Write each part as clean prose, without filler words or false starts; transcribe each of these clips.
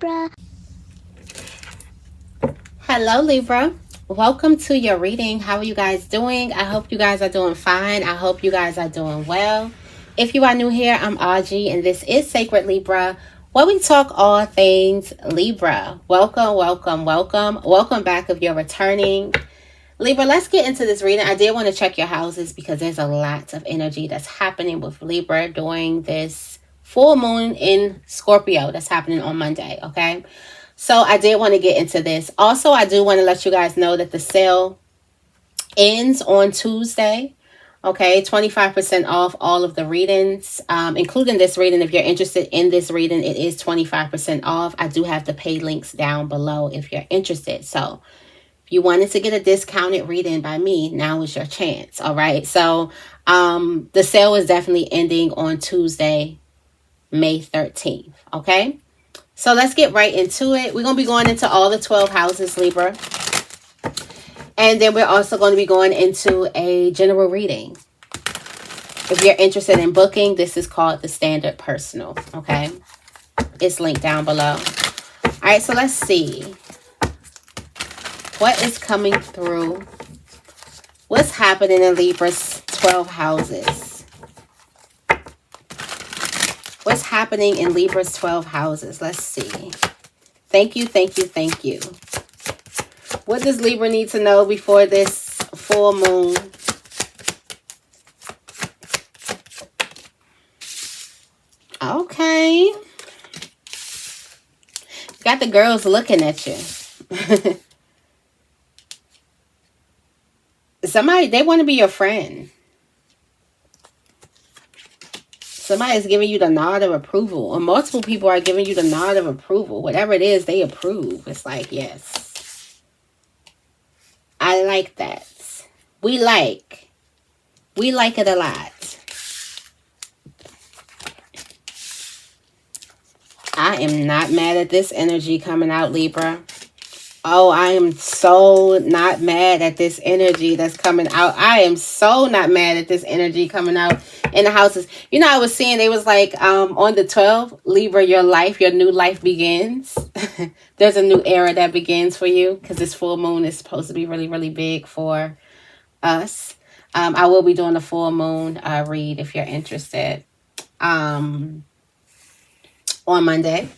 Libra. Hello, Libra. Welcome to your reading. How are you guys doing? I hope you guys are doing fine. I hope you guys are doing well. If you are new here, I'm Audrey, and this is Sacred Libra, where we talk all things Libra. Welcome, welcome, welcome. Welcome back if you're returning. Libra, let's get into this reading. I did want to check your houses because there's a lot of energy that's happening with Libra during this full moon in Scorpio that's happening on Monday, okay? So I did want to get into this. Also, I do want to let you guys know that the sale ends on Tuesday. Okay, 25% off all of the readings, including this reading. If you're interested in this reading, it is 25% off. I do have the pay links down below if you're interested. So if you wanted to get a discounted reading by me, now is your chance. All right. So the sale is definitely ending on Tuesday, May 13th. Okay. So let's get right into it. We're going to be going into all the 12 houses, Libra. And then we're also going to be going into a general reading. If you're interested in booking, this is called the Standard Personal. Okay. It's linked down below. All right. So let's see. What is coming through? What's happening in Libra's 12 houses? What's happening in Libra's 12 houses? Let's see. Thank you, thank you, thank you. What does Libra need to know before this full moon? Okay. Got the girls looking at you. Somebody, they want to be your friend. Somebody's giving you the nod of approval, or multiple people are giving you the nod of approval. Whatever it is, they approve. It's like, yes, I like that. We like it a lot. I am not mad at this energy coming out, Libra. Oh, I am so not mad at this energy that's coming out. I am so not mad at this energy coming out in the houses. You know, I was seeing, they was like, on the 12th, Libra, your life, your new life begins. There's a new era that begins for you because this full moon is supposed to be really, really big for us. I will be doing a full moon read if you're interested on Monday.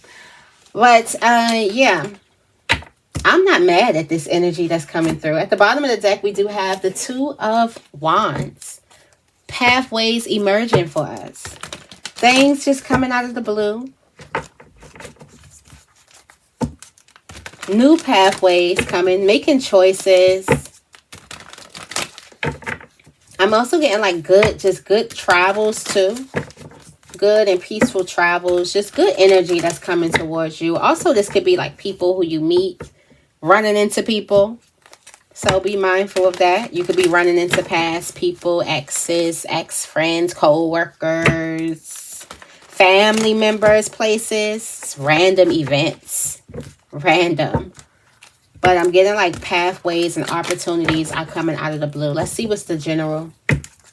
But yeah. I'm not mad at this energy that's coming through. At the bottom of the deck, we do have the Two of Wands. Pathways emerging for us. Things just coming out of the blue. New pathways coming, making choices. I'm also getting like good travels too. Good and peaceful travels. Just good energy that's coming towards you. Also, this could be like people who you meet. Running into people, so be mindful of that. You could be running into past people, exes, ex-friends, co-workers, family members, places, random events, random. But I'm getting like pathways and opportunities are coming out of the blue. Let's see what's the general.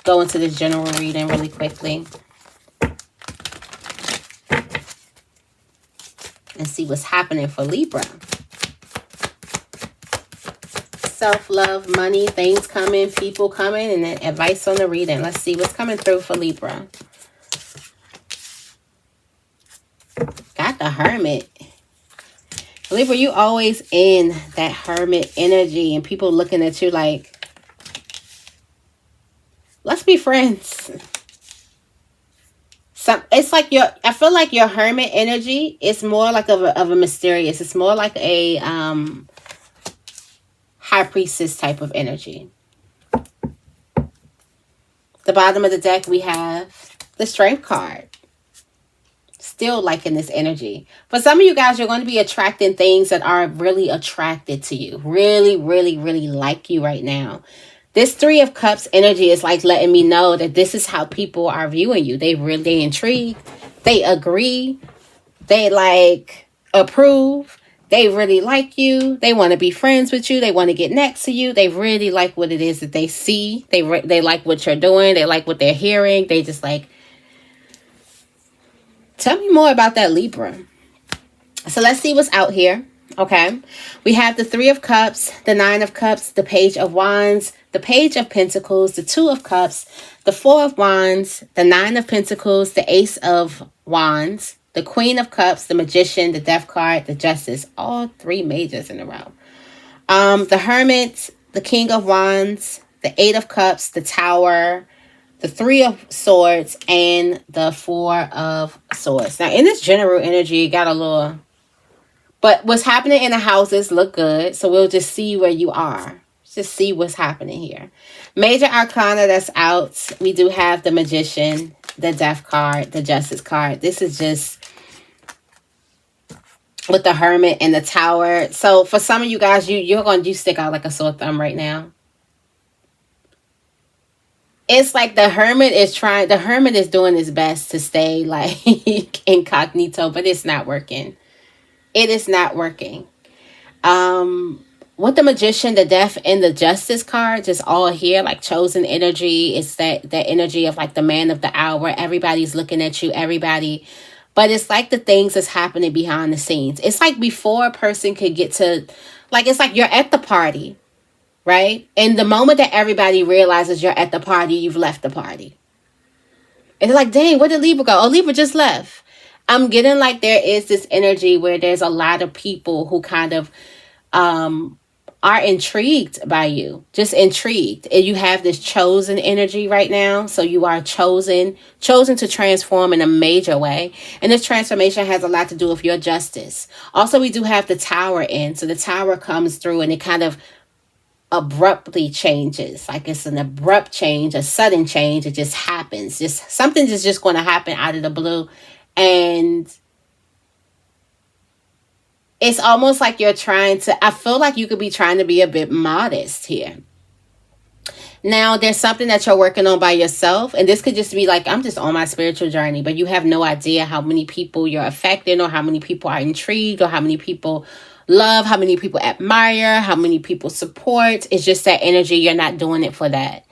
Go into the general reading really quickly. And see what's happening for Libra. Self-love, money, things coming, people coming, and then advice on the reading. Let's see what's coming through for Libra. Got the Hermit. Libra, you always in that Hermit energy and people looking at you like, let's be friends. It's like I feel like your Hermit energy is more like of a mysterious. It's more like a High Priestess type of energy. The bottom of the deck, we have the Strength card. Still liking this energy. For some of you guys, you're going to be attracting things that are really attracted to you. Really, really, really like you right now. This Three of Cups energy is like letting me know that this is how people are viewing you. They intrigued. They agree. They like approve. They really like you. They want to be friends with you. They want to get next to you. They really like what it is that they see. They like what you're doing. They like what they're hearing. They just like, tell me more about that, Libra. So let's see what's out here. Okay. We have the Three of Cups, the Nine of Cups, the Page of Wands, the Page of Pentacles, the Two of Cups, the Four of Wands, the Nine of Pentacles, the Ace of Wands, the Queen of Cups, the Magician, the Death card, the Justice. All three majors in a row. The Hermit, the King of Wands, the Eight of Cups, the Tower, the Three of Swords, and the Four of Swords. Now, in this general energy, you got a little... But what's happening in the houses look good. So we'll just see where you are. Just see what's happening here. Major Arcana that's out. We do have the Magician, the Death card, the Justice card. This is just with the Hermit and the Tower. So for some of you guys, you stick out like a sore thumb right now. It's like the Hermit is doing his best to stay like incognito, but it's not working. It is not working. With the Magician, the Death, and the Justice card, just all here, like chosen energy. It's that energy of like the man of the hour. Everybody's looking at you, everybody. But it's like the things that's happening behind the scenes. It's like before a person could get to, like, it's like you're at the party, right? And the moment that everybody realizes you're at the party, you've left the party. It's like, dang, where did Libra go? Oh, Libra just left. I'm getting like there is this energy where there's a lot of people who kind of are intrigued by you, just intrigued. And you have this chosen energy right now. So you are chosen to transform in a major way. And this transformation has a lot to do with your justice. Also, we do have the Tower in. So the Tower comes through and it kind of abruptly changes. Like it's an abrupt change, a sudden change. It just happens. Just something is just going to happen out of the blue. And it's almost like you're I feel like you could be trying to be a bit modest here. Now, there's something that you're working on by yourself. And this could just be like, I'm just on my spiritual journey. But you have no idea how many people you're affecting, or how many people are intrigued, or how many people love, how many people admire, how many people support. It's just that energy. You're not doing it for that.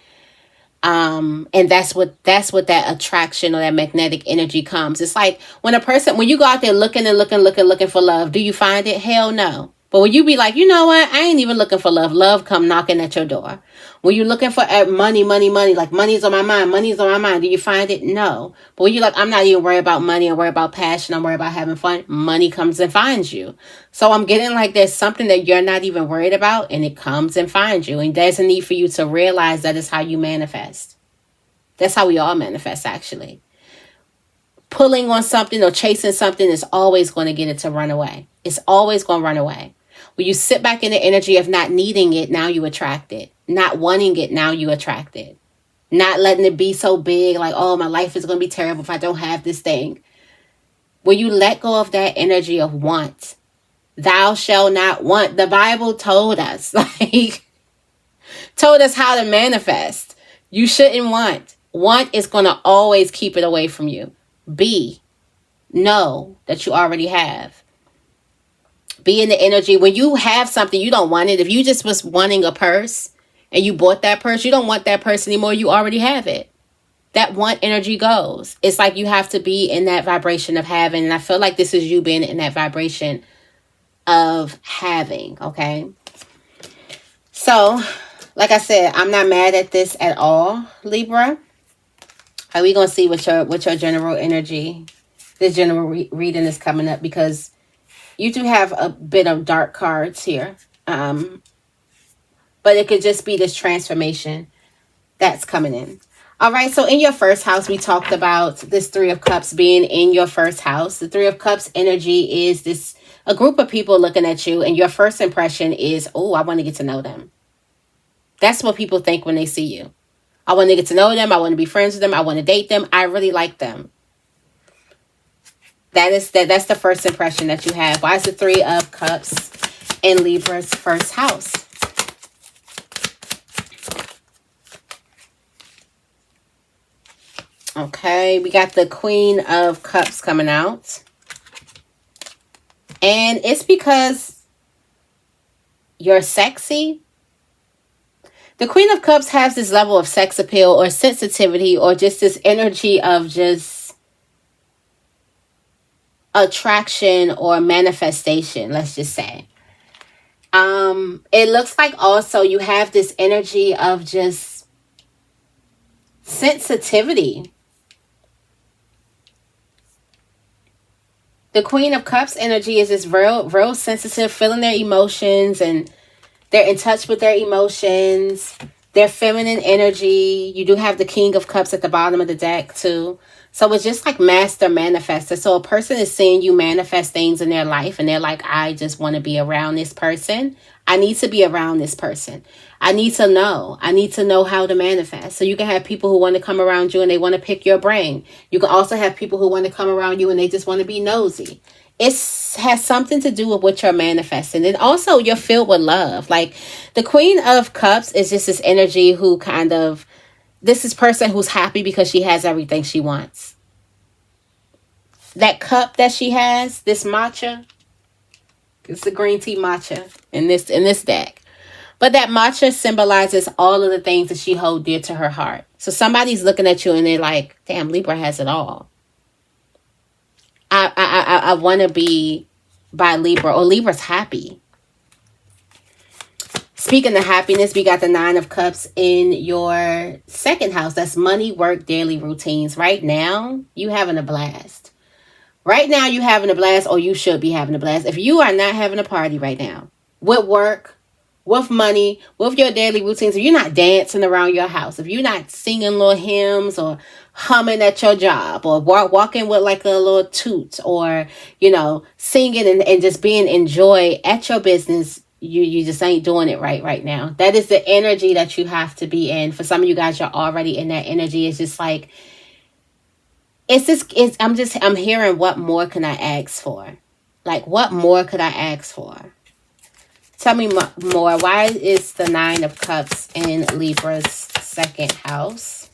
And that's what that attraction or that magnetic energy comes. It's like when you go out there looking for love, do you find it? Hell no. But when you be like, you know what? I ain't even looking for love. Love come knocking at your door. When you're looking for money, like money's on my mind. Do you find it? No. But when you're like, I'm not even worried about money. I'm worried about passion. I'm worried about having fun. Money comes and finds you. So I'm getting like there's something that you're not even worried about, and it comes and finds you. And there's a need for you to realize that is how you manifest. That's how we all manifest, actually. Pulling on something or chasing something is always going to get it to run away. It's always going to run away. When you sit back in the energy of not needing it, now you attract it. Not wanting it, now you attract it. Not letting it be so big, like, oh, my life is going to be terrible if I don't have this thing. When you let go of that energy of want, thou shalt not want. The Bible told us, told us how to manifest. You shouldn't want. Want is going to always keep it away from you. Know that you already have. Be in the energy. When you have something, you don't want it. If you just was wanting a purse and you bought that purse, you don't want that purse anymore. You already have it. That want energy goes. It's like you have to be in that vibration of having. And I feel like this is you being in that vibration of having. Okay. So, like I said, I'm not mad at this at all, Libra. Are we going to see what your general energy, this general reading is coming up, because you do have a bit of dark cards here. But it could just be this transformation that's coming in. All right, so in your first house, we talked about this Three of Cups being in your first house. The Three of Cups energy is a group of people looking at you, and your first impression is, oh, I want to get to know them. That's what people think when they see you. I want to get to know them. I want to be friends with them. I want to date them. I really like them. That's the first impression that you have. Why is the Three of Cups in Libra's first house? Okay, we got the Queen of Cups coming out. And it's because you're sexy. The Queen of Cups has this level of sex appeal or sensitivity, or just this energy of attraction or manifestation, let's just say. It looks like also you have this energy of just sensitivity. The Queen of Cups energy is this real sensitive, feeling their emotions, and they're in touch with their emotions. Their feminine energy. You do have the King of Cups at the bottom of the deck too. So it's just like master manifester. So a person is seeing you manifest things in their life and they're like, I just want to be around this person. I need to be around this person. I need to know. I need to know how to manifest. So you can have people who want to come around you and they want to pick your brain. You can also have people who want to come around you and they just want to be nosy. It has something to do with what you're manifesting. And also you're filled with love. Like the Queen of Cups is just this energy who kind of, this is person who's happy because she has everything she wants. That cup that she has, this matcha, it's the green tea matcha in this deck. But that matcha symbolizes all of the things that she holds dear to her heart. So somebody's looking at you and they're like, damn, Libra has it all. I want to be by Libra, or Libra's happy. Speaking of happiness, we got the Nine of Cups in your second house. That's money, work, daily routines. Right now, you having a blast. Right now, you having a blast, or you should be having a blast. If you are not having a party right now, with work, with money, with your daily routines, if you're not dancing around your house, if you're not singing little hymns or humming at your job, or walking with like a little toot, or, you know, singing and just being in joy at your business, you just ain't doing it right now. That is the energy that you have to be in. For some of you guys, you're already in that energy. It's just like, I'm hearing, what more can I ask for? Like, what more could I ask for? Tell me more. Why is the Nine of Cups in Libra's second house?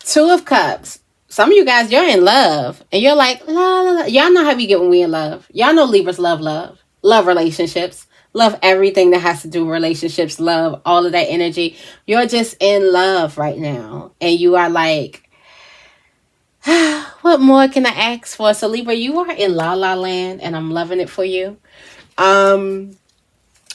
Two of Cups. Some of you guys, you're in love. And you're like, la, la, la. Y'all know how we get when we in love. Y'all know Libras love love. Love relationships. Love everything that has to do with relationships. Love all of that energy. You're just in love right now. And you are like, what more can I ask for? So Libra, you are in la la land, and I'm loving it for you.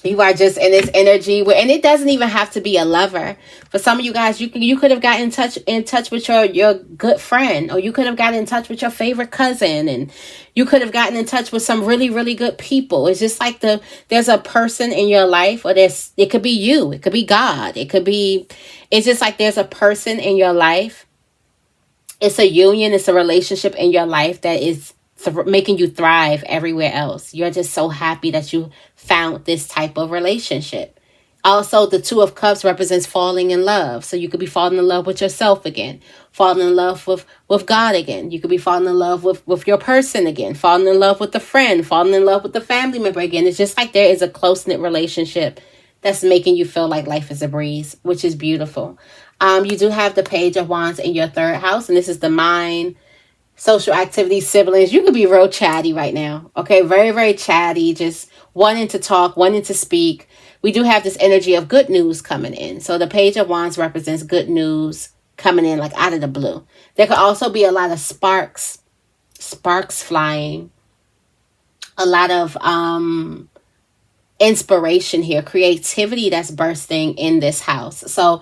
You are just in this energy where, and it doesn't even have to be a lover. For some of you guys, you could have gotten in touch with your good friend, or you could have gotten in touch with your favorite cousin, and you could have gotten in touch with some really, really good people. It's just like there's a person in your life, or it could be you, it could be God, it's just like there's a person in your life. It's a union, it's a relationship in your life that is making you thrive everywhere else. You're just so happy that you found this type of relationship. Also, the Two of Cups represents falling in love. So you could be falling in love with yourself again, falling in love with God again. You could be falling in love with your person again, falling in love with a friend, falling in love with a family member again. It's just like there is a close-knit relationship that's making you feel like life is a breeze, which is beautiful. You do have the Page of Wands in your third house, and this is the mind, social activities, siblings. You could be real chatty right now. Okay, very, very chatty, just wanting to talk, wanting to speak. We do have this energy of good news coming in. So the Page of Wands represents good news coming in like out of the blue. There could also be a lot of sparks flying, a lot of inspiration here, creativity that's bursting in this house. So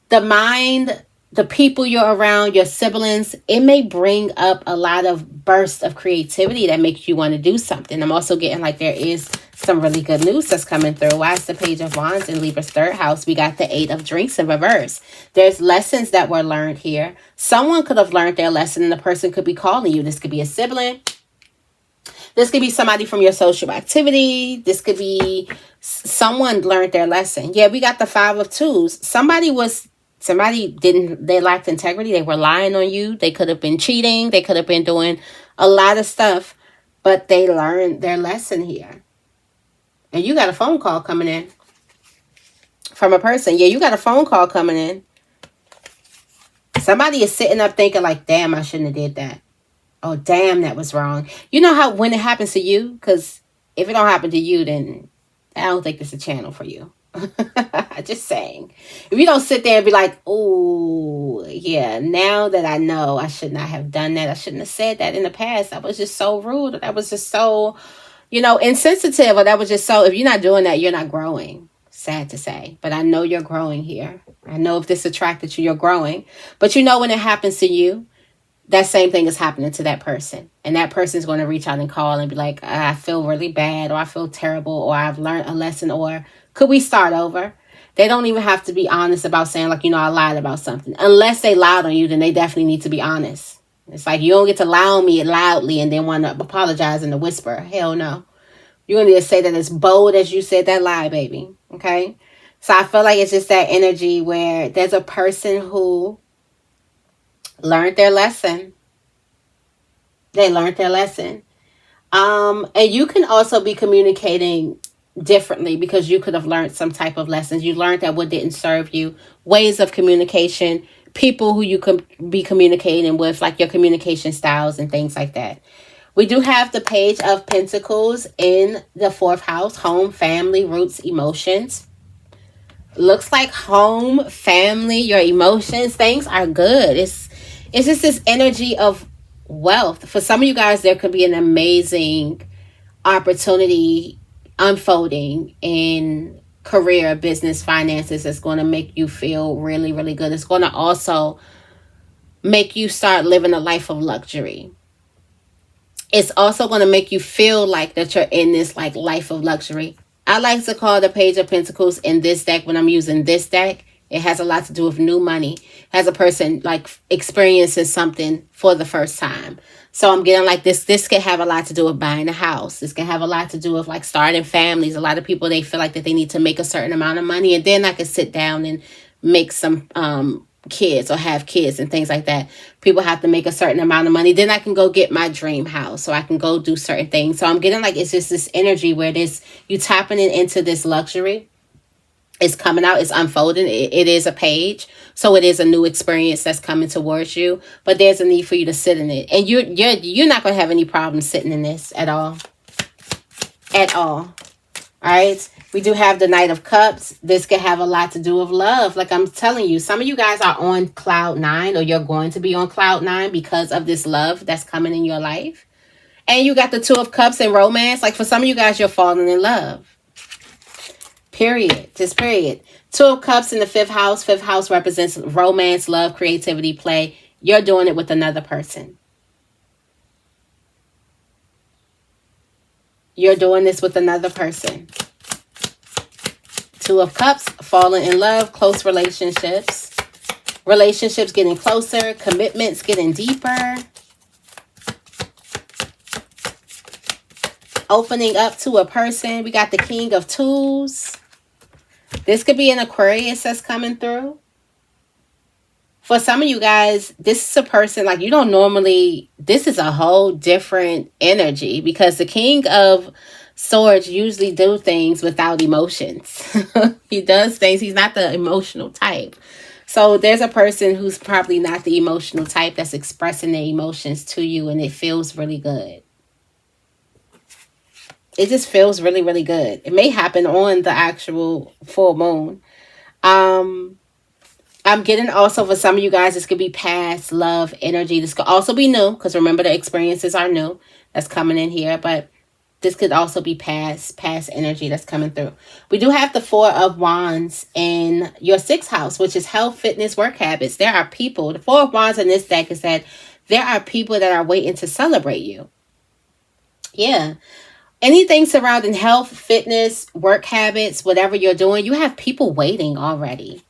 the mind, the people you're around, your siblings, it may bring up a lot of bursts of creativity that makes you want to do something. I'm also getting like there is some really good news that's coming through. Why is the Page of Wands in Libra's third house? We got the Eight of Drinks in reverse. There's lessons that were learned here. Someone could have learned their lesson, and the person could be calling you. This could be a sibling. This could be somebody from your social activity. This could be someone learned their lesson. Yeah, we got the Five of Twos. They lacked integrity. They were lying on you. They could have been cheating. They could have been doing a lot of stuff, but they learned their lesson here. And you got a phone call coming in from a person. Yeah, you got a phone call coming in. Somebody is sitting up thinking like, damn, I shouldn't have did that. Oh, damn, that was wrong. You know how when it happens to you? Because if it don't happen to you, then I don't think it's a channel for you. Just saying. If you don't sit there and be like, oh, yeah, now that I know I should not have done that. I shouldn't have said that in the past. That was just so rude. That was just so, insensitive. Or that was just so, if you're not doing that, you're not growing. Sad to say. But I know you're growing here. I know if this attracted you, you're growing. But when it happens to you, that same thing is happening to that person. And that person is going to reach out and call and be like, I feel really bad, or I feel terrible, or I've learned a lesson, or could we start over? They don't even have to be honest about saying, like, I lied about something. Unless they lied on you, then they definitely need to be honest. It's like, you don't get to lie on me loudly and then want to apologize in a whisper. Hell no. You're going to need to say that as bold as you said that lie, baby. Okay? So I feel like it's just that energy where there's a person who learned their lesson. They learned their lesson. And you can also be communicating differently because you could have learned some type of lessons. You learned that what didn't serve you. Ways of communication. People who you could be communicating with, like your communication styles and things like that. We do have the Page of Pentacles in the 4th house. Home, family, roots, emotions. Looks like home, family, your emotions, things are good. It's just this energy of wealth. For some of you guys, there could be an amazing opportunity unfolding in career, business, finances that's going to make you feel really, really good. It's going to also make you start living a life of luxury. It's also going to make you feel like that you're in this like life of luxury. I like to call the Page of Pentacles in this deck, when I'm using this deck, it has a lot to do with new money. Has a person like experiencing something for the first time. So I'm getting like this can have a lot to do with buying a house. This can have a lot to do with like starting families. A lot of people, they feel like that they need to make a certain amount of money and then I can sit down and make some kids or have kids and things like that. People have to make a certain amount of money. Then I can go get my dream house, so I can go do certain things. So I'm getting like it's just this energy where you tapping into this luxury. It's coming out. It's unfolding. It is a page. So it is a new experience that's coming towards you. But there's a need for you to sit in it. And you're not going to have any problem sitting in this at all. At all. All right. We do have the Knight of Cups. This can have a lot to do with love. Like I'm telling you, some of you guys are on cloud 9, or you're going to be on cloud 9 because of this love that's coming in your life. And you got the 2 of Cups and romance. Like for some of you guys, you're falling in love. Period. Just period. 2 of Cups in the 5th house. 5th house represents romance, love, creativity, play. You're doing it with another person. You're doing this with another person. 2 of Cups, falling in love, close relationships. Relationships getting closer, commitments getting deeper. Opening up to a person. We got the King of Tools. This could be an Aquarius that's coming through. For some of you guys, this is a person like you don't normally, this is a whole different energy because the King of Swords usually do things without emotions. He does things. He's not the emotional type. So there's a person who's probably not the emotional type that's expressing their emotions to you, and it feels really good. It just feels really, really good. It may happen on the actual full moon. I'm getting also for some of you guys, this could be past love energy. This could also be new because remember the experiences are new. That's coming in here. But this could also be past energy that's coming through. We do have the 4 of Wands in your 6th house, which is health, fitness, work habits. There are people. The 4 of Wands in this deck is that there are people that are waiting to celebrate you. Yeah. Anything surrounding health, fitness, work habits, whatever you're doing, you have people waiting already.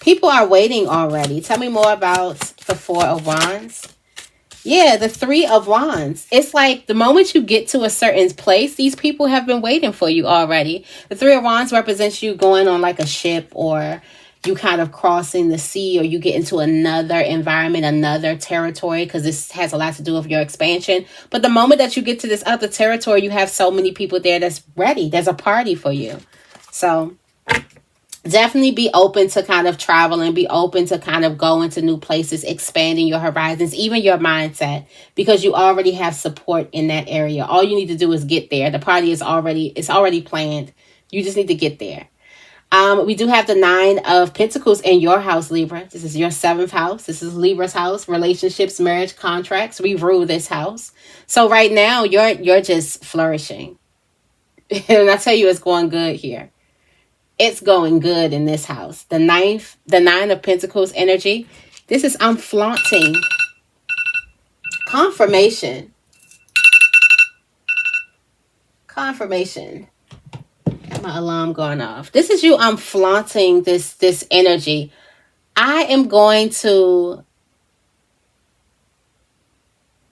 People are waiting already. Tell me more about the 4 of Wands. Yeah, the 3 of Wands. It's like the moment you get to a certain place, these people have been waiting for you already. The 3 of Wands represents you going on like a ship, or you kind of crossing the sea, or you get into another environment, another territory, because this has a lot to do with your expansion. But the moment that you get to this other territory, you have so many people there that's ready. There's a party for you. So definitely be open to kind of travel and be open to kind of going to new places, expanding your horizons, even your mindset, because you already have support in that area. All you need to do is get there. The party is already planned You just need to get there. We do have the 9 of Pentacles in your house, Libra. This is your 7th house. This is Libra's house. Relationships, marriage, contracts. We rule this house. So right now, you're just flourishing. And I tell you, it's going good here. It's going good in this house. The 9 of Pentacles energy. This is, I'm flaunting. Confirmation. Confirmation. My alarm going off. This is you. I'm flaunting this energy. I am going to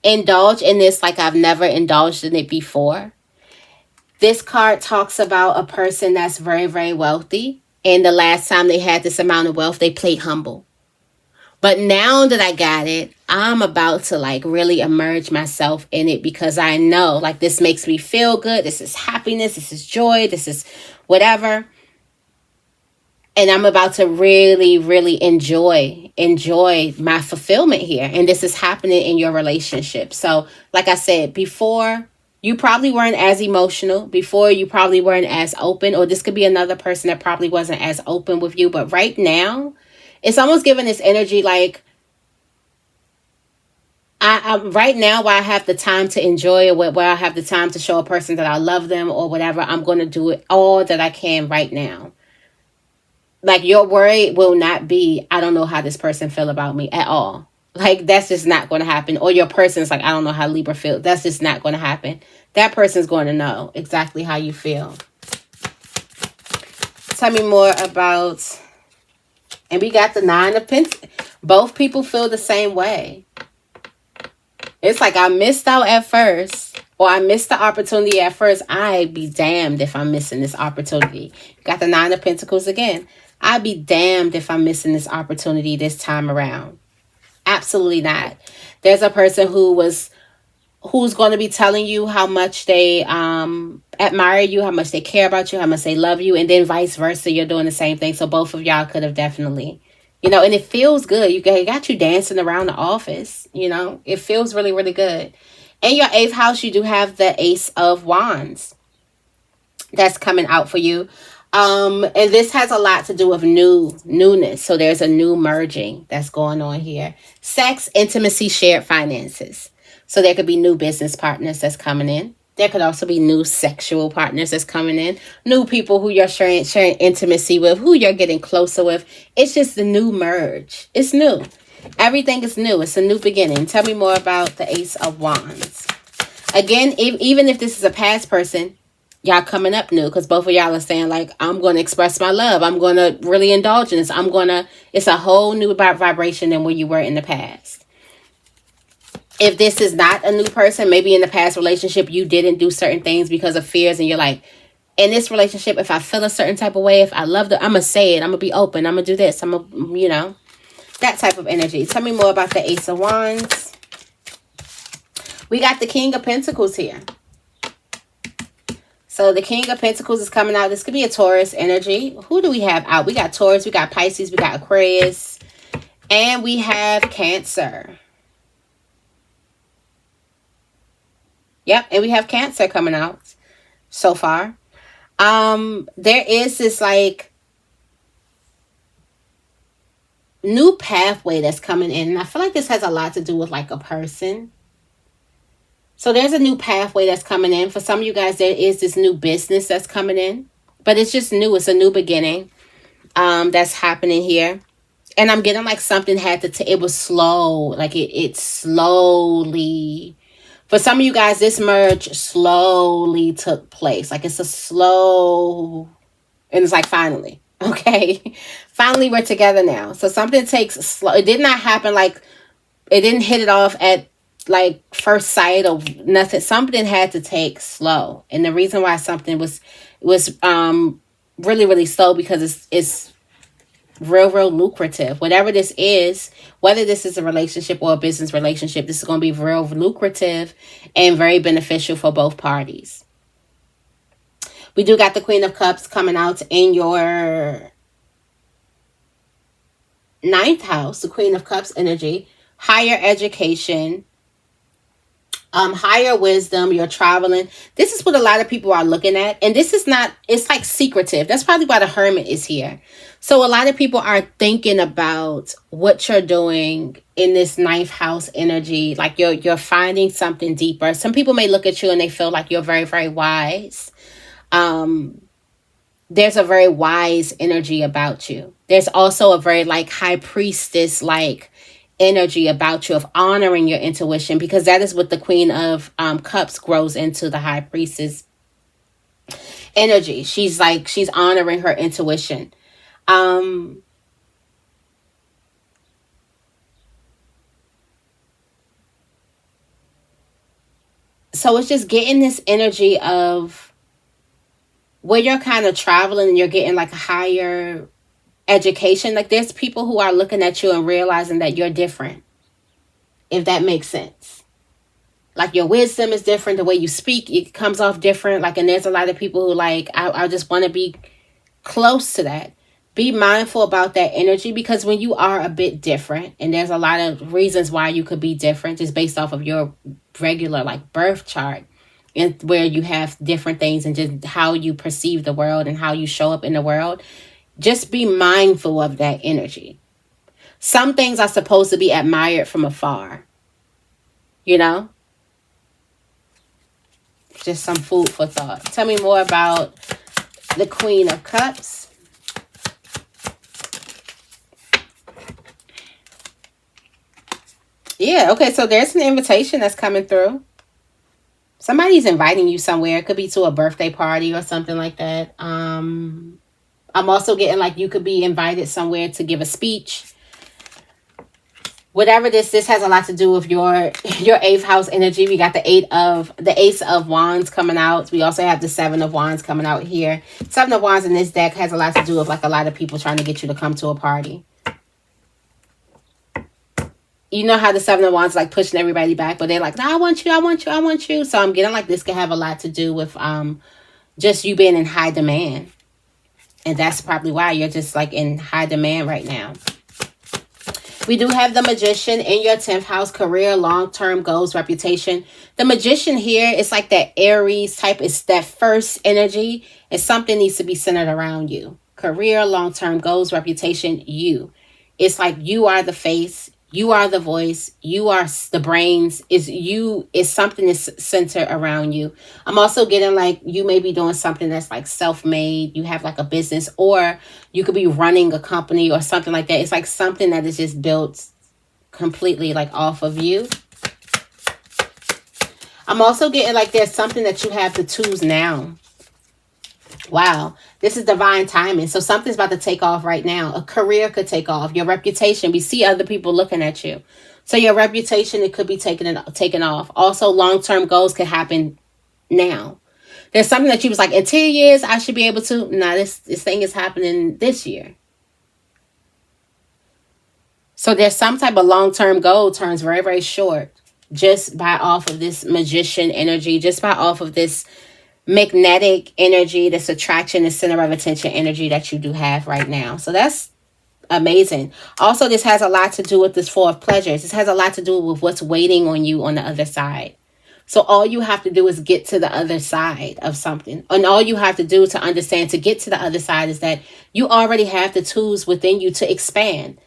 indulge in this like I've never indulged in it before. This card talks about a person that's very, very wealthy. And the last time they had this amount of wealth, they played humble. But now that I got it, I'm about to like really immerse myself in it, because I know like this makes me feel good. This is happiness. This is joy. This is whatever. And I'm about to really, really enjoy my fulfillment here. And this is happening in your relationship. So like I said, before, you probably weren't as emotional. Before, you probably weren't as open. Or this could be another person that probably wasn't as open with you. But right now, it's almost giving this energy like, I'm right now, where I have the time to enjoy it, where I have the time to show a person that I love them or whatever, I'm going to do it all that I can right now. Like, your worry will not be, I don't know how this person feel about me at all. Like, that's just not going to happen. Or your person's like, I don't know how Libra feels. That's just not going to happen. That person's going to know exactly how you feel. Tell me more about... And we got the 9 of Pentacles. Both people feel the same way. It's like, I missed out at first. Or I missed the opportunity at first. I'd be damned if I'm missing this opportunity. Got the 9 of Pentacles again. I'd be damned if I'm missing this opportunity this time around. Absolutely not. There's a person who's going to be telling you how much they admire you, how much they care about you, how much they love you, and then vice versa, you're doing the same thing. So both of y'all could have definitely, and it feels good. It got you dancing around the office, it feels really, really good. In your 8th house, you do have the Ace of Wands that's coming out for you. And this has a lot to do with newness. So there's a new merging that's going on here. Sex, intimacy, shared finances. So there could be new business partners that's coming in. There could also be new sexual partners that's coming in. New people who you're sharing intimacy with, who you're getting closer with. It's just the new merge. It's new. Everything is new. It's a new beginning. Tell me more about the Ace of Wands. Again, even if this is a past person, y'all coming up new, because both of y'all are saying like, I'm going to express my love. I'm going to really indulge in this. It's a whole new vibration than where you were in the past. If this is not a new person, maybe in the past relationship, you didn't do certain things because of fears. And you're like, in this relationship, if I feel a certain type of way, if I love them, I'm going to say it. I'm going to be open. I'm going to do this. I'm going to, that type of energy. Tell me more about the Ace of Wands. We got the King of Pentacles here. So the King of Pentacles is coming out. This could be a Taurus energy. Who do we have out? We got Taurus, we got Pisces, we got Aquarius, and we have Cancer. Yep, and we have Cancer coming out so far. There is this like new pathway that's coming in. And I feel like this has a lot to do with like a person. So there's a new pathway that's coming in. For some of you guys, there is this new business that's coming in. But it's just new. It's a new beginning that's happening here. And I'm getting like something had to... It was slow. Like it slowly... For some of you guys, this merge slowly took place. Like it's a slow... And it's like finally. Okay? Finally, we're together now. So something takes slow. It did not happen like... It didn't hit it off at like first sight or nothing. Something had to take slow. And the reason why something was really, really slow, because it's real, real lucrative. Whatever this is, whether this is a relationship or a business relationship, this is going to be real lucrative and very beneficial for both parties. We do got the Queen of Cups coming out in your 9th house, the Queen of Cups energy, higher education, higher wisdom, you're traveling. This is what a lot of people are looking at. And this is not, it's like secretive. That's probably why the hermit is here. So a lot of people are thinking about what you're doing in this ninth house energy. Like you're finding something deeper. Some people may look at you and they feel like you're very, very wise. There's a very wise energy about you. There's also a very like high priestess like energy about you of honoring your intuition, because that is what the Queen of Cups grows into, the high priestess energy. She's honoring her intuition. So it's just getting this energy of where you're kind of traveling and you're getting like a higher education. Like there's people who are looking at you and realizing that you're different, if that makes sense. Like your wisdom is different, the way you speak, it comes off different. Like, and there's a lot of people who like, I just want to be close to that. Be mindful about that energy, because when you are a bit different, and there's a lot of reasons why you could be different just based off of your regular like birth chart, and where you have different things and just how you perceive the world and how you show up in the world. Just be mindful of that energy. Some things are supposed to be admired from afar, you know? Just some food for thought. Tell me more about the Queen of Cups. Yeah, okay, so there's an invitation that's coming through. Somebody's inviting you somewhere. It could be to a birthday party or something like that. I'm also getting like you could be invited somewhere to give a speech. Whatever this has a lot to do with your eighth house energy. We got the Ace of Wands coming out. We also have the Seven of Wands coming out here. Seven of Wands in this deck has a lot to do with like a lot of people trying to get you to come to a party. You know how the Seven of Wands like pushing everybody back, but they're like, no, I want you, I want you, I want you. So I'm getting like this can have a lot to do with just you being in high demand. And that's probably why you're just like in high demand right now. We do have the Magician in your 10th house, career, long-term goals, reputation. The Magician here is like that Aries type. It's that first energy. And something needs to be centered around you. Career, long-term goals, reputation, you. It's like you are the face. You are the voice. You are the brains. Is something that's centered around you. I'm also getting like you may be doing something that's like self-made. You have like a business, or you could be running a company or something like that. It's like something that is just built completely like off of you. I'm also getting like there's something that you have to choose now. Wow, this is divine timing. So something's about to take off right now. A career could take off. Your reputation. We see other people looking at you. So your reputation, it could be taken off. Also, long-term goals could happen now. There's something that you was like, in 10 years, I should be able to. Nah, this thing is happening this year. So there's some type of long-term goal turns very, very short just by off of this Magician energy, just by off of this magnetic energy, this attraction, the center of attention energy that you do have right now. So that's amazing. Also, this has a lot to do with this Four of Pleasures. This has a lot to do with what's waiting on you on the other side. So all you have to do is get to the other side of something. And all you have to do to understand to get to the other side is that you already have the tools within you to expand.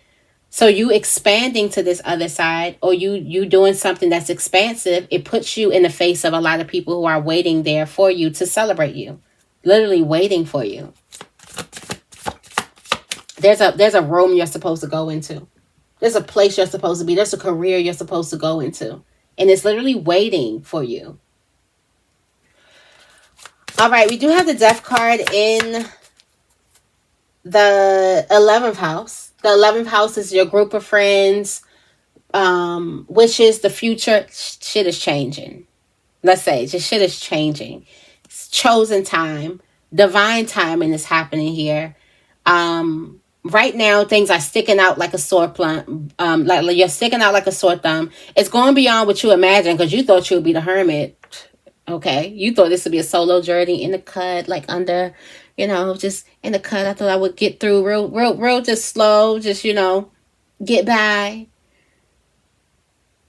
So you expanding to this other side, or you doing something that's expansive, it puts you in the face of a lot of people who are waiting there for you to celebrate you. Literally waiting for you. There's a room you're supposed to go into. There's a place you're supposed to be. There's a career you're supposed to go into. And it's literally waiting for you. All right, we do have the Death card in the 11th house. The 11th house is your group of friends, wishes, the future. Shit is changing. Let's say just shit is changing. It's chosen time. Divine timing is happening here. Right now, things are sticking out like a sore plum. Like you're sticking out like a sore thumb. It's going beyond what you imagined, because you thought you would be the hermit. Okay, you thought this would be a solo journey in the cut, like under, just in the cut. I thought I would get through real, just slow, just, get by.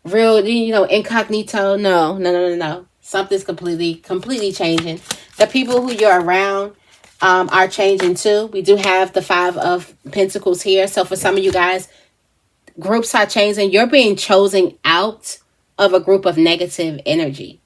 real, incognito. No, no, no, no, no. Something's completely changing. The people who you're around are changing too. We do have the Five of Pentacles here. So for some of you guys, groups are changing. You're being chosen out of a group of negative energy.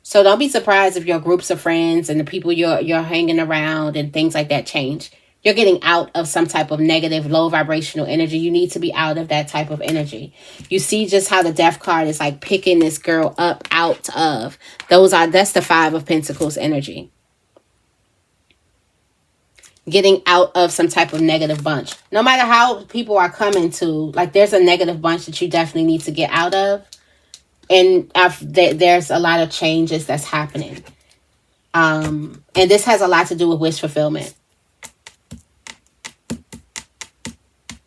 So don't be surprised if your groups of friends and the people you're hanging around and things like that change. You're getting out of some type of negative, low vibrational energy. You need to be out of that type of energy. You see just how the Death card is like picking this girl up out of. That's the Five of Pentacles energy. Getting out of some type of negative bunch. No matter how people are coming to, like there's a negative bunch that you definitely need to get out of. And there's a lot of changes that's happening. And this has a lot to do with wish fulfillment.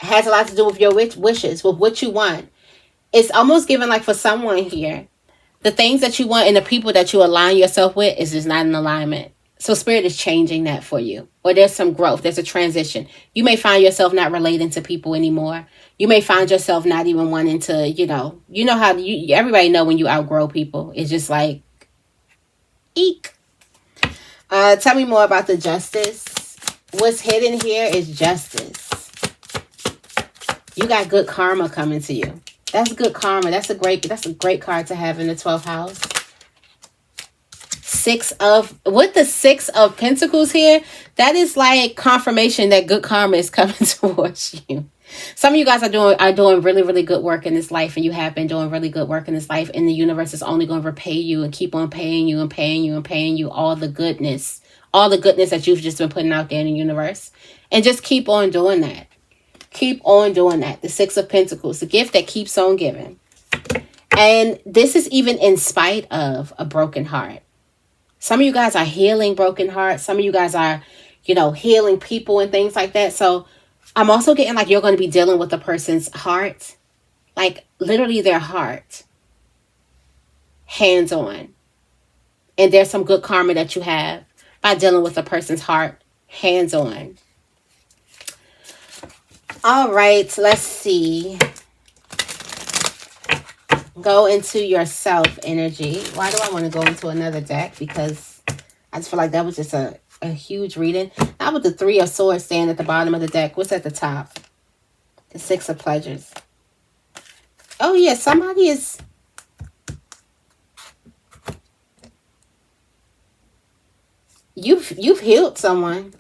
It has a lot to do with your wishes, with what you want. It's almost given like for someone here, the things that you want and the people that you align yourself with is just not in alignment. So Spirit is changing that for you. Or there's some growth. There's a transition. You may find yourself not relating to people anymore. You may find yourself not even wanting to, how everybody know when you outgrow people. It's just like, eek. Tell me more about the Justice. What's hidden here is justice. You got good karma coming to you. That's good karma. That's a great card to have in the 12th house. With the Six of Pentacles here, that is like confirmation that good karma is coming towards you. Some of you guys are doing really, really good work in this life, and you have been doing really good work in this life, and the universe is only going to repay you and keep on paying you and paying you and paying you all the goodness that you've just been putting out there in the universe. And just keep on doing that. Keep on doing that. The Six of Pentacles, the gift that keeps on giving. And this is even in spite of a broken heart. Some of you guys are healing broken hearts. Some of you guys are, healing people and things like that. So I'm also getting like you're going to be dealing with a person's heart. Like literally their heart. Hands on. And there's some good karma that you have by dealing with a person's heart. Hands on. All right, let's see. Go into your self energy. Why do I want to go into another deck? Because I just feel like that was just a huge reading. How would the Three of Swords stand at the bottom of the deck? What's at the top? The Six of Pleasures. Oh yeah, somebody is... You've healed someone.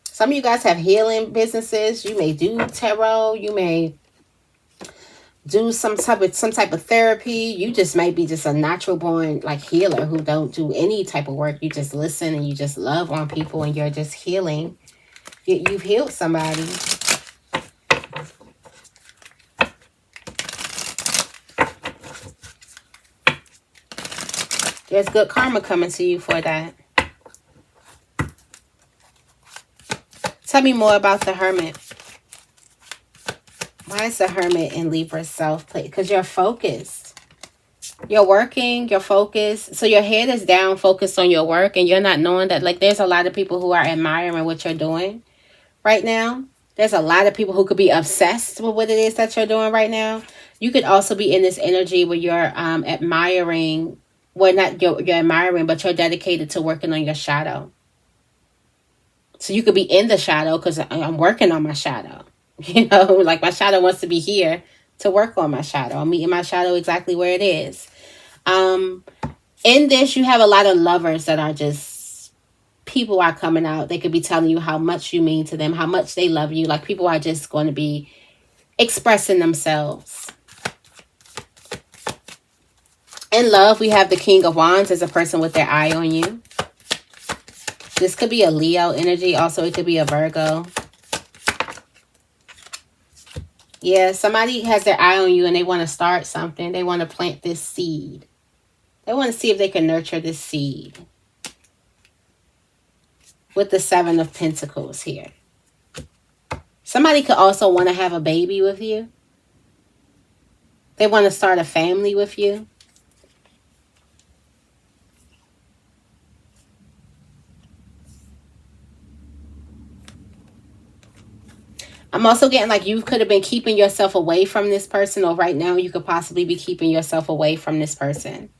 Some of you guys have healing businesses. You may do tarot. You may do some type of therapy. You just may be just a natural born like healer who don't do any type of work. You just listen and you just love on people and you're just healing. You've healed somebody. There's good karma coming to you for that. Tell me more about the Hermit. Why is the Hermit in Libra's self-play? Because you're focused. You're working, you're focused. So your head is down, focused on your work, and you're not knowing that, like, there's a lot of people who are admiring what you're doing right now. There's a lot of people who could be obsessed with what it is that you're doing right now. You could also be in this energy where you're admiring, well, not you're admiring, but you're dedicated to working on your shadow. So you could be in the shadow because I'm working on my shadow. Like my shadow wants to be here to work on my shadow. I'm meeting my shadow exactly where it is. In this, you have a lot of lovers that are just, people are coming out. They could be telling you how much you mean to them, how much they love you. Like people are just going to be expressing themselves. In love, we have the King of Wands as a person with their eye on you. This could be a Leo energy. Also, it could be a Virgo. Yeah, somebody has their eye on you and they want to start something. They want to plant this seed. They want to see if they can nurture this seed. With the Seven of Pentacles here. Somebody could also want to have a baby with you. They want to start a family with you. I'm I'm also getting like you could have been keeping yourself away from this person, or right now you could possibly be keeping yourself away from this person.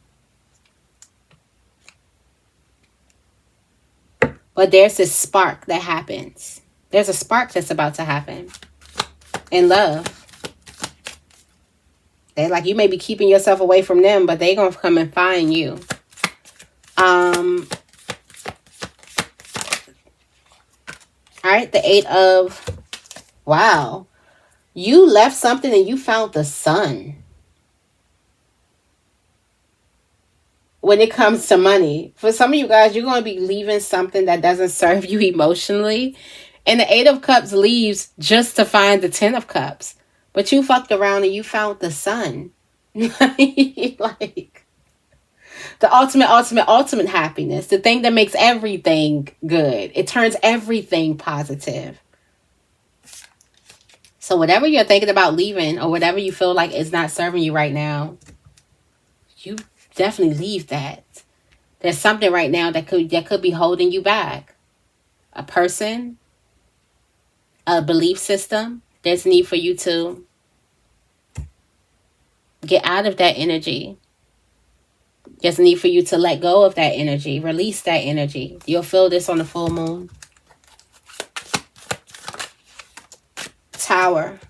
But there's this spark that happens. There's a spark that's about to happen in love. They like, you may be keeping yourself away from them, but they're going to come and find you. All right, the 8 of, wow. You left something and you found the sun. When it comes to money, for some of you guys, you're going to be leaving something that doesn't serve you emotionally. And the 8 of Cups leaves just to find the 10 of Cups. But you fucked around and you found the sun. Like the ultimate happiness. The thing that makes everything good. It turns everything positive. So whatever you're thinking about leaving, or whatever you feel like is not serving you right now, you definitely leave that. There's something right now that could be holding you back. A person, a belief system. There's need for you to get out of that energy. There's need for you to let go of that energy. Release that energy. You'll feel this on the full moon. Tower.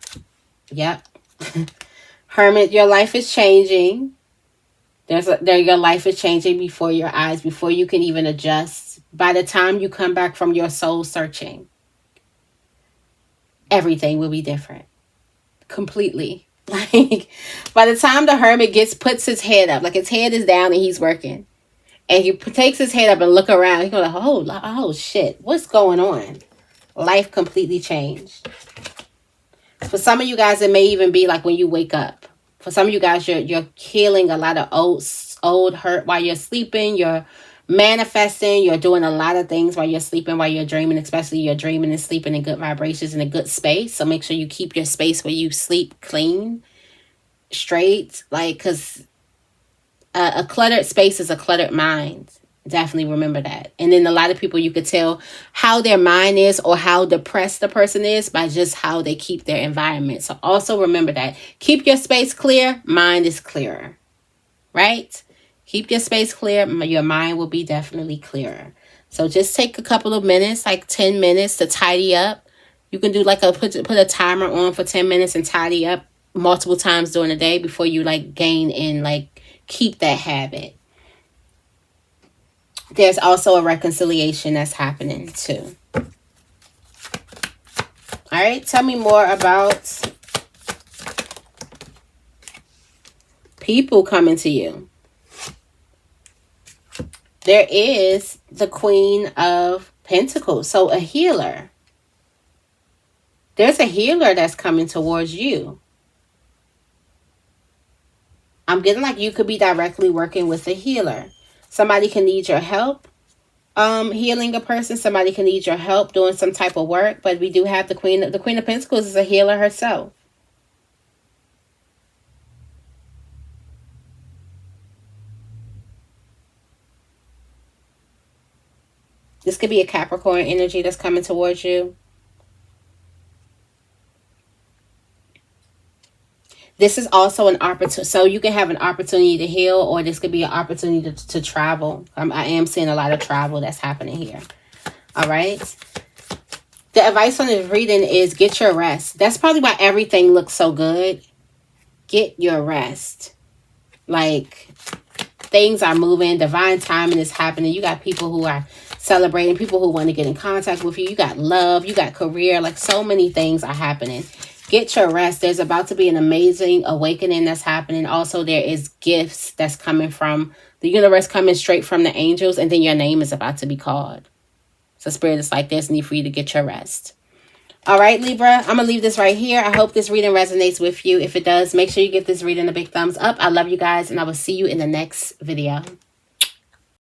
Yep. Hermit, your life is changing. Your life is changing before your eyes, before you can even adjust. By the time you come back from your soul searching, everything will be different. Completely. Like, by the time the Hermit puts his head up, like his head is down and he's working, and he takes his head up and look around, he's going like, oh shit, what's going on? Life completely changed. For some of you guys, it may even be like when you wake up. For some of you guys, you're healing a lot of old hurt while you're sleeping. You're manifesting. You're doing a lot of things while you're sleeping, while you're dreaming. Especially you're dreaming and sleeping in good vibrations, in a good space. So make sure you keep your space where you sleep clean, straight. Like, because a cluttered space is a cluttered mind. Definitely remember that. And then a lot of people, you could tell how their mind is or how depressed the person is by just how they keep their environment. So also remember that. Keep your space clear. Mind is clearer. Right? Keep your space clear. Your mind will be definitely clearer. So just take a couple of minutes, like 10 minutes to tidy up. You can do like put a timer on for 10 minutes and tidy up multiple times during the day before you like gain and like keep that habit. There's also a reconciliation that's happening too. All right, tell me more about people coming to you. There is the Queen of Pentacles, so a healer. There's a healer that's coming towards you. I'm getting like you could be directly working with a healer. Somebody can need your help healing a person. Somebody can need your help doing some type of work. But we do have the Queen of Pentacles is a healer herself. This could be a Capricorn energy that's coming towards you. This is also an opportunity. So you can have an opportunity to heal, or this could be an opportunity to travel. I am seeing a lot of travel that's happening here. All right. The advice on this reading is get your rest. That's probably why everything looks so good. Get your rest. Like, things are moving. Divine timing is happening. You got people who are celebrating, people who want to get in contact with you. You got love. You got career. Like, so many things are happening. Get your rest. There's about to be an amazing awakening that's happening. Also, there is gifts that's coming from the universe, coming straight from the angels. And then your name is about to be called. So Spirit is like, there's need for you to get your rest. All right, Libra, I'm going to leave this right here. I hope this reading resonates with you. If it does, make sure you give this reading a big thumbs up. I love you guys, and I will see you in the next video.